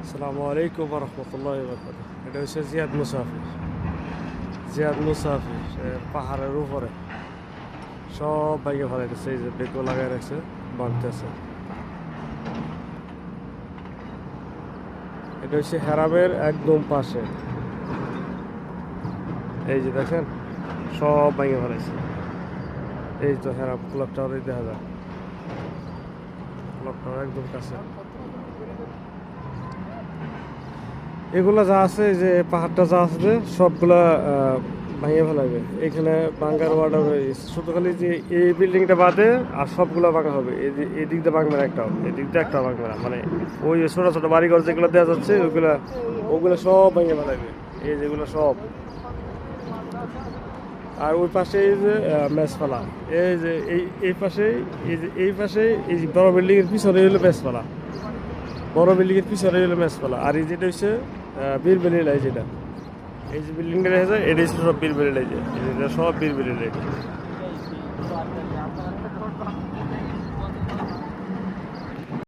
আসসালামু আলাইকুম রহমতুল্লাহ বরকাত। এটা হচ্ছে জিয়াদ মুসাফির। জিয়াদ মুসাফির পাহাড়ের উপরে সব বাইকে ফেলাইতেছে। এই যে বেকও লাগাই রাখছে, বাঁধতেছে। এটা হচ্ছে হেরামের একদম পাশে। এই যে দেখেন সব বাইকে ফেলাইছে। এই তো হেরাম ক্লক টাওয়ার দেখা যায়, ক্লক টাওয়ার একদম কাছে। এগুলা যা আছে, যে পাহাড়টা যা আছে সবগুলা ভাঙিয়ে ফেলাবে। এখানে বাঙ্গার ওয়ার্ডার হয়ে গেছে, শুধু খালি যে এই বিল্ডিংটা বাদে আর সবগুলো ভাঙা হবে। এই দিক দিয়ে ভাঙবে না একটাও, এই দিক দিয়ে একটা ভাঙবে না। মানে ওই যে ছোটো ছোটো বাড়িঘর যেগুলো দেওয়া যাচ্ছে ওগুলো সব ভেঙে ফেলাবে। এই যেগুলো সব। আর ওই পাশে এই যে মেসপালা, এই যে এই পাশেই, এই পাশেই এই যে বড় বিল্ডিংয়ের পিছনে হলো মেসপালা, বড় বিল্ডিংয়ের পিছনে হলো মেসপালা। আর এই যেটা হচ্ছে বীরবেলি লাই, যেটা এই যে বিল্ডিংটা দেখা যায় এটা হচ্ছে সব বীরবেলি লাই, এটা সব বীরবেলি লাই।